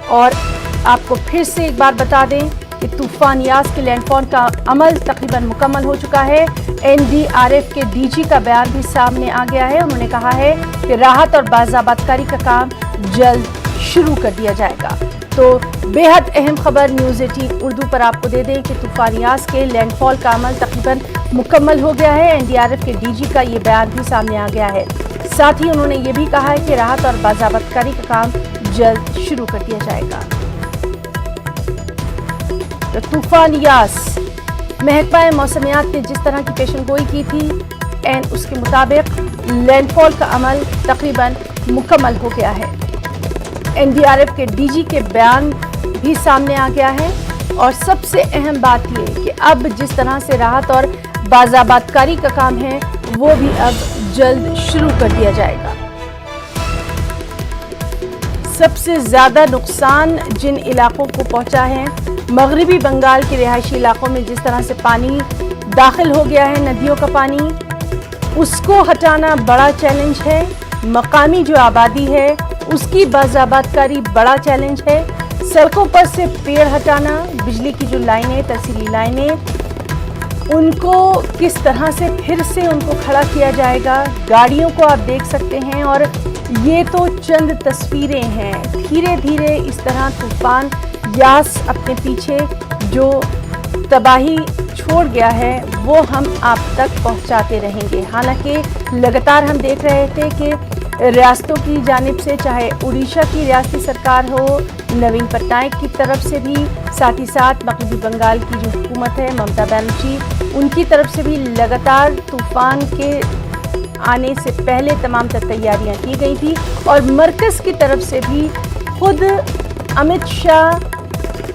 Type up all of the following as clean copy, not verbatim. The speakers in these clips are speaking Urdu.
اور آپ کو پھر سے ایک بار بتا دیں کہ طوفان یاس کے لینڈ فال کا عمل تقریباً مکمل ہو چکا ہے۔ NDRF کے DG کا بیان بھی سامنے آ گیا ہے۔ انہوں نے کہا ہے کہ راحت اور بازآباد کاری کا کام جلد شروع کر دیا جائے گا۔ تو بے حد اہم خبر نیوز 18 اردو پر آپ کو دے دیں کہ طوفان یاس کے لینڈ فال کا عمل تقریباً مکمل ہو گیا ہے۔ NDRF کے DG کا یہ بیان بھی سامنے آ گیا ہے۔ ساتھ ہی انہوں نے یہ بھی کہا ہے کہ راحت اور بازآباد کاری کا کام جلد شروع کر دیا جائے گا۔ تو طوفان یاس، محکمہ موسمیات نے جس طرح کی پیشن گوئی کی تھی اس کے مطابق لینڈ فال کا عمل تقریباً مکمل ہو گیا ہے۔ NDRF کے DG کے بیان بھی سامنے آ گیا ہے اور سب سے اہم بات یہ کہ اب جس طرح سے راحت اور بازآباد کاری کا کام ہے وہ بھی اب جلد شروع کر دیا جائے گا۔ سب سے زیادہ نقصان جن علاقوں کو پہنچا ہے، مغربی بنگال کے رہائشی علاقوں میں جس طرح سے پانی داخل ہو گیا ہے، ندیوں کا پانی، اس کو ہٹانا بڑا چیلنج ہے۔ مقامی جو آبادی ہے اس کی بازآباد کاری بڑا چیلنج ہے۔ سڑکوں پر سے پیڑ ہٹانا، بجلی کی جو لائنیں، ترسیلی لائنیں، ان کو کس طرح سے پھر سے ان کو کھڑا کیا جائے گا۔ گاڑیوں کو آپ دیکھ سکتے ہیں اور یہ تو چند تصویریں ہیں۔ دھیرے دھیرے اس طرح طوفان یاس اپنے پیچھے جو تباہی چھوڑ گیا ہے وہ ہم آپ تک پہنچاتے رہیں گے۔ حالانکہ لگاتار ہم دیکھ رہے تھے کہ ریاستوں کی جانب سے، چاہے اڑیسہ کی ریاستی سرکار ہو، نوین پٹنائک کی طرف سے بھی، ساتھ ہی ساتھ مغربی بنگال کی جو حکومت ہے ممتا بنرجی، ان کی طرف سے بھی لگاتار طوفان کے آنے سے پہلے تمام تر تیاریاں کی گئی تھی اور مرکز کی طرف سے بھی خود امت شاہ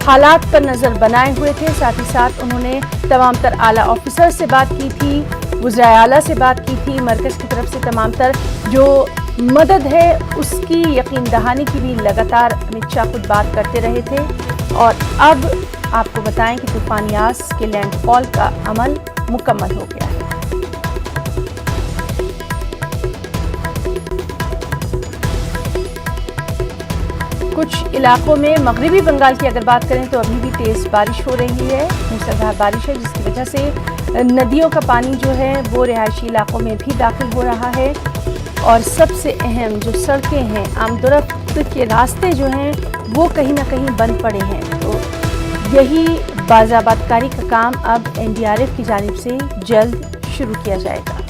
حالات پر نظر بنائے ہوئے تھے۔ ساتھ ہی ساتھ انہوں نے تمام تر اعلیٰ آفیسر سے بات کی تھی، وزرائے اعلیٰ سے بات کی تھی، مرکز کی طرف سے تمام تر جو مدد ہے اس کی یقین دہانی کی بھی لگاتار امت شاہ خود بات کرتے رہے تھے۔ اور اب آپ کو بتائیں کہ طوفان یاس کے لینڈ فال کا عمل مکمل ہو گیا ہے۔ کچھ علاقوں میں مغربی بنگال کی اگر بات کریں تو ابھی بھی تیز بارش ہو رہی ہے، موسلادھار بارش ہے، جس کی وجہ سے ندیوں کا پانی جو ہے وہ رہائشی علاقوں میں بھی داخل ہو رہا ہے اور سب سے اہم جو سڑکیں ہیں، آمد و رفت کے راستے جو ہیں وہ کہیں نہ کہیں بند پڑے ہیں۔ تو یہی بازآباد کاری کا کام اب NDRF کی جانب سے جلد شروع کیا جائے گا۔